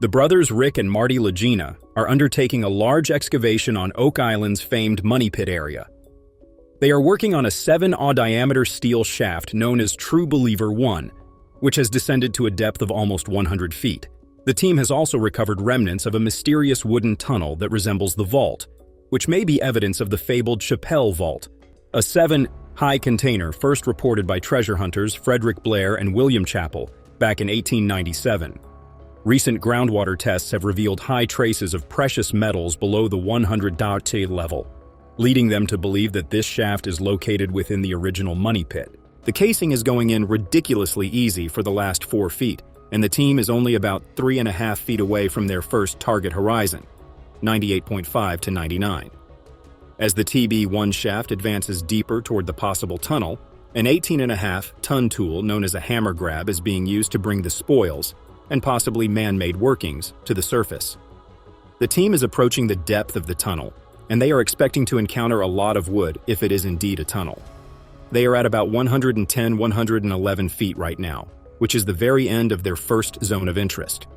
The brothers Rick and Marty Lagena are undertaking a large excavation on Oak Island's famed Money Pit area. They are working on a 7-diameter steel shaft known as True Believer 1, which has descended to a depth of almost 100 feet. The team has also recovered remnants of a mysterious wooden tunnel that resembles the vault, which may be evidence of the fabled Chappelle Vault, a 7-high container first reported by treasure hunters Frederick Blair and William Chappell back in 1897. Recent groundwater tests have revealed high traces of precious metals below the 100-day level, leading them to believe that this shaft is located within the original Money Pit. The casing is going in ridiculously easy for the last 4 feet, and the team is only about 3.5 feet away from their first target horizon, 98.5 to 99. As the TB1 shaft advances deeper toward the possible tunnel, an 18.5-ton tool known as a hammer grab is being used to bring the spoils, and possibly man-made workings, to the surface. The team is approaching the depth of the tunnel, and they are expecting to encounter a lot of wood if it is indeed a tunnel. They are at about 110-111 feet right now, which is the very end of their first zone of interest.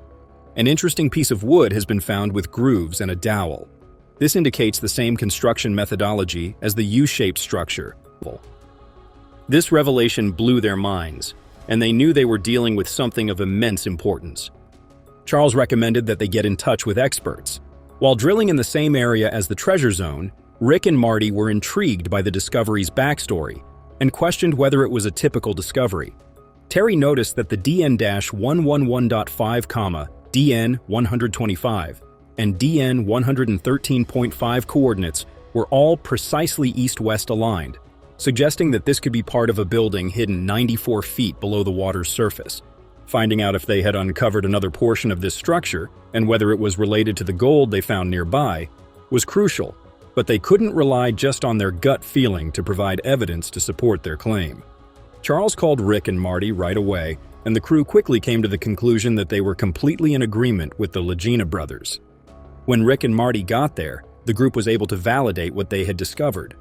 An interesting piece of wood has been found with grooves and a dowel. This indicates the same construction methodology as the U-shaped structure. This revelation blew their minds, and they knew they were dealing with something of immense importance. Charles recommended that they get in touch with experts. While drilling in the same area as the treasure zone, Rick and Marty were intrigued by the discovery's backstory and questioned whether it was a typical discovery. Terry noticed that the DN-111.5, DN-125, and DN-113.5 coordinates were all precisely east-west aligned, suggesting that this could be part of a building hidden 94 feet below the water's surface. Finding out if they had uncovered another portion of this structure and whether it was related to the gold they found nearby was crucial, but they couldn't rely just on their gut feeling to provide evidence to support their claim. Charles called Rick and Marty right away, and the crew quickly came to the conclusion that they were completely in agreement with the Lagena brothers. When Rick and Marty got there, the group was able to validate what they had discovered.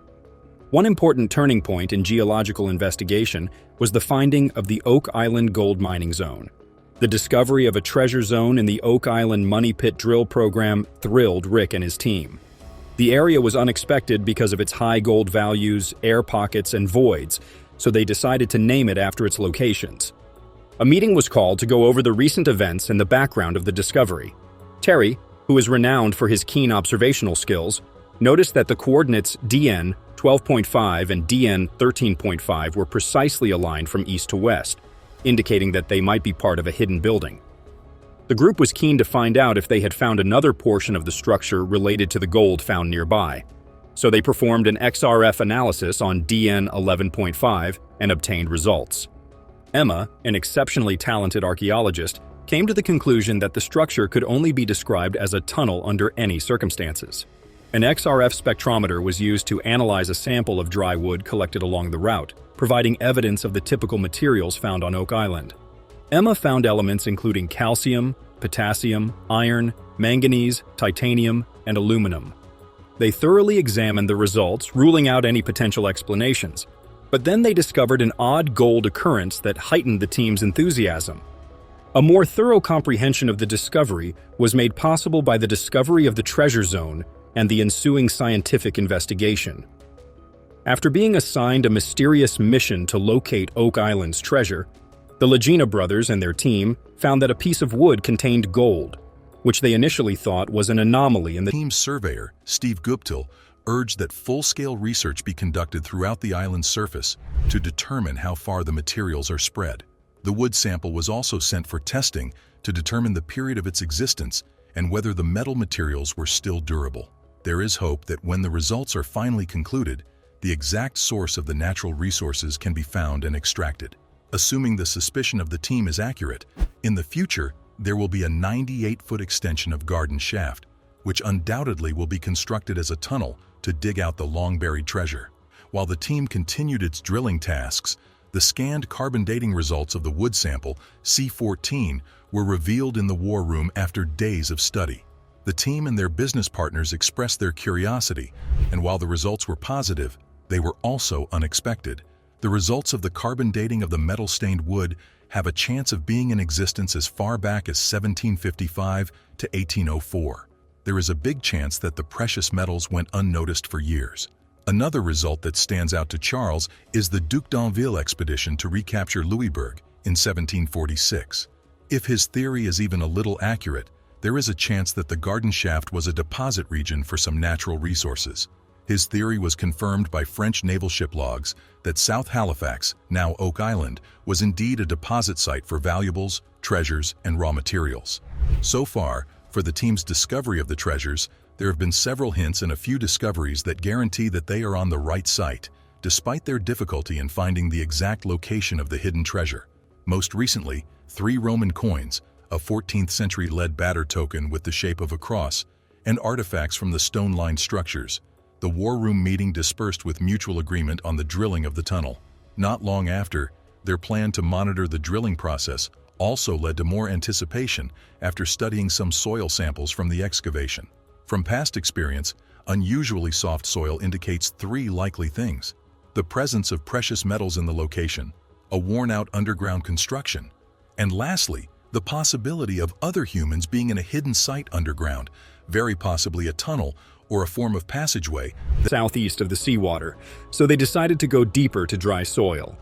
One important turning point in geological investigation was the finding of the Oak Island gold mining zone. The discovery of a treasure zone in the Oak Island Money Pit drill program thrilled Rick and his team. The area was unexpected because of its high gold values, air pockets, and voids, so they decided to name it after its locations. A meeting was called to go over the recent events and the background of the discovery. Terry, who is renowned for his keen observational skills, noticed that the coordinates DN 12.5 and DN 13.5 were precisely aligned from east to west, indicating that they might be part of a hidden building. The group was keen to find out if they had found another portion of the structure related to the gold found nearby, so they performed an XRF analysis on DN 11.5 and obtained results. Emma, an exceptionally talented archaeologist, came to the conclusion that the structure could only be described as a tunnel under any circumstances. An XRF spectrometer was used to analyze a sample of dry wood collected along the route, providing evidence of the typical materials found on Oak Island. Emma found elements including calcium, potassium, iron, manganese, titanium, and aluminum. They thoroughly examined the results, ruling out any potential explanations. But then they discovered an odd gold occurrence that heightened the team's enthusiasm. A more thorough comprehension of the discovery was made possible by the discovery of the treasure zone and the ensuing scientific investigation. After being assigned a mysterious mission to locate Oak Island's treasure, the Lagena brothers and their team found that a piece of wood contained gold, which they initially thought was an anomaly in the team's surveyor, Steve Guptill, urged that full-scale research be conducted throughout the island's surface to determine how far the materials are spread. The wood sample was also sent for testing to determine the period of its existence and whether the metal materials were still durable. There is hope that when the results are finally concluded, the exact source of the natural resources can be found and extracted. Assuming the suspicion of the team is accurate, in the future, there will be a 98-foot extension of garden shaft, which undoubtedly will be constructed as a tunnel to dig out the long-buried treasure. While the team continued its drilling tasks, the scanned carbon dating results of the wood sample, C14, were revealed in the war room after days of study. The team and their business partners expressed their curiosity, and while the results were positive, they were also unexpected. The results of the carbon dating of the metal-stained wood have a chance of being in existence as far back as 1755 to 1804. There is a big chance that the precious metals went unnoticed for years. Another result that stands out to Charles is the Duc d'Anville expedition to recapture Louisbourg in 1746. If his theory is even a little accurate, there is a chance that the garden shaft was a deposit region for some natural resources. His theory was confirmed by French naval ship logs that South Halifax, now Oak Island, was indeed a deposit site for valuables, treasures, and raw materials. So far, for the team's discovery of the treasures, there have been several hints and a few discoveries that guarantee that they are on the right site, despite their difficulty in finding the exact location of the hidden treasure. Most recently, 3 Roman coins, a 14th-century lead batter token with the shape of a cross, and artifacts from the stone-lined structures. The war room meeting dispersed with mutual agreement on the drilling of the tunnel. Not long after, their plan to monitor the drilling process also led to more anticipation after studying some soil samples from the excavation. From past experience, unusually soft soil indicates 3 likely things: the presence of precious metals in the location, a worn-out underground construction, and lastly, the possibility of other humans being in a hidden site underground, very possibly a tunnel or a form of passageway southeast of the seawater, so they decided to go deeper to dry soil.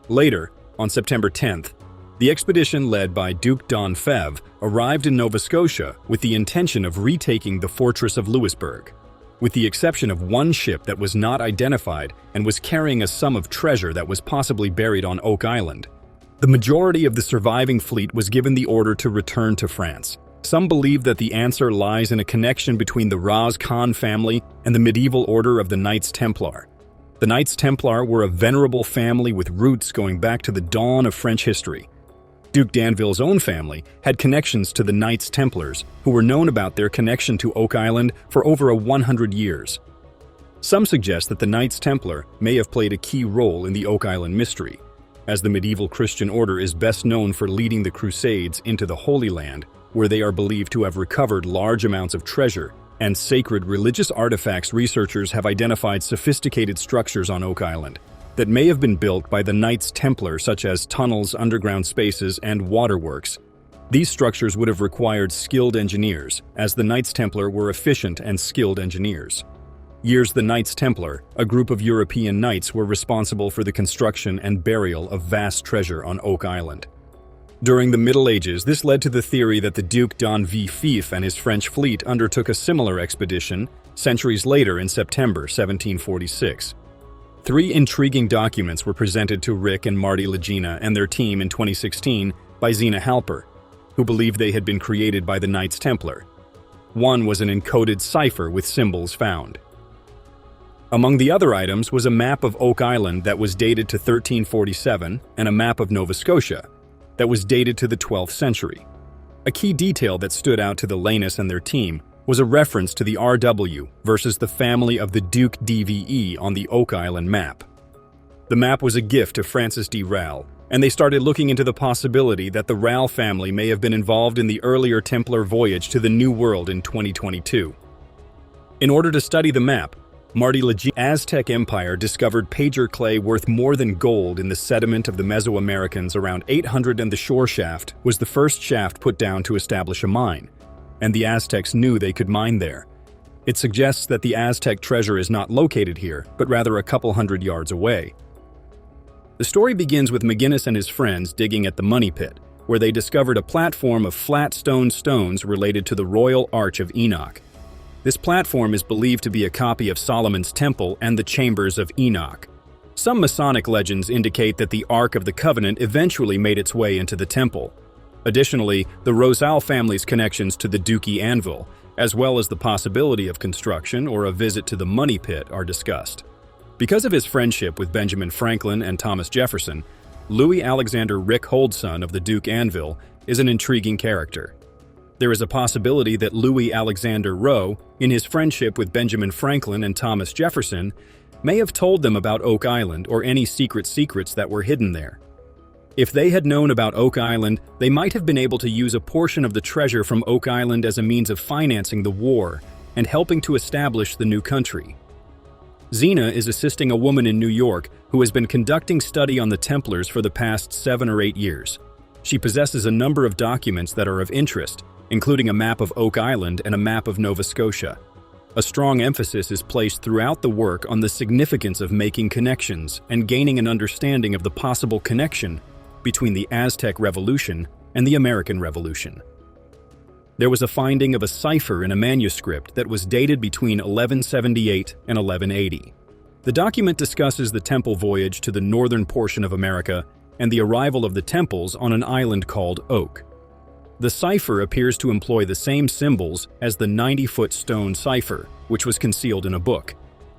Later, on September 10th, the expedition led by Duc d'Anville arrived in Nova Scotia with the intention of retaking the fortress of Louisbourg, with the exception of one ship that was not identified and was carrying a sum of treasure that was possibly buried on Oak Island. The majority of the surviving fleet was given the order to return to France. Some believe that the answer lies in a connection between the Ras Khan family and the medieval order of the Knights Templar. The Knights Templar were a venerable family with roots going back to the dawn of French history. Duc d'Anville's own family had connections to the Knights Templars, who were known about their connection to Oak Island for over 100 years. Some suggest that the Knights Templar may have played a key role in the Oak Island mystery, as the medieval Christian order is best known for leading the Crusades into the Holy Land, where they are believed to have recovered large amounts of treasure and sacred religious artifacts. Researchers have identified sophisticated structures on Oak Island that may have been built by the Knights Templar, such as tunnels, underground spaces, and waterworks. These structures would have required skilled engineers, as the Knights Templar were efficient and skilled engineers. The Knights Templar, a group of European knights, were responsible for the construction and burial of vast treasure on Oak Island. During the Middle Ages, this led to the theory that the Duc d'Anville and his French fleet undertook a similar expedition centuries later in September 1746. 3 intriguing documents were presented to Rick and Marty Lagena and their team in 2016 by Zena Halper, who believed they had been created by the Knights Templar. One was an encoded cipher with symbols found. Among the other items was a map of Oak Island that was dated to 1347 and a map of Nova Scotia that was dated to the 12th century. A key detail that stood out to the Lanus and their team was a reference to the RW versus the family of the Duc d'Eve on the Oak Island map. The map was a gift to Francis de Rale, and they started looking into the possibility that the Rale family may have been involved in the earlier Templar voyage to the New World in 2022. In order to study the map, Marty Legena's Aztec Empire discovered pager clay worth more than gold in the sediment of the Mesoamericans around 800, and the shore shaft was the first shaft put down to establish a mine, and the Aztecs knew they could mine there. It suggests that the Aztec treasure is not located here, but rather a couple hundred yards away. The story begins with McGinnis and his friends digging at the Money Pit, where they discovered a platform of flat stone stones related to the Royal Arch of Enoch. This platform is believed to be a copy of Solomon's Temple and the Chambers of Enoch. Some Masonic legends indicate that the Ark of the Covenant eventually made its way into the temple. Additionally, the Rosal family's connections to the Duc d'Anville, as well as the possibility of construction or a visit to the Money Pit, are discussed. Because of his friendship with Benjamin Franklin and Thomas Jefferson, Louis Alexander Rick Holdson of the Duc d'Anville is an intriguing character. There is a possibility that Louis Alexander Rowe, in his friendship with Benjamin Franklin and Thomas Jefferson, may have told them about Oak Island or any secrets that were hidden there. If they had known about Oak Island, they might have been able to use a portion of the treasure from Oak Island as a means of financing the war and helping to establish the new country. Xena is assisting a woman in New York who has been conducting study on the Templars for the past 7 or 8 years. She possesses a number of documents that are of interest, including a map of Oak Island and a map of Nova Scotia. A strong emphasis is placed throughout the work on the significance of making connections and gaining an understanding of the possible connection between the Aztec Revolution and the American Revolution. There was a finding of a cipher in a manuscript that was dated between 1178 and 1180. The document discusses the temple voyage to the northern portion of America and the arrival of the temples on an island called Oak. The cipher appears to employ the same symbols as the 90-foot stone cipher, which was concealed in a book.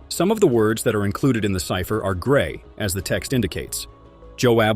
Some of the words that are included in the cipher are gray, as the text indicates. Joab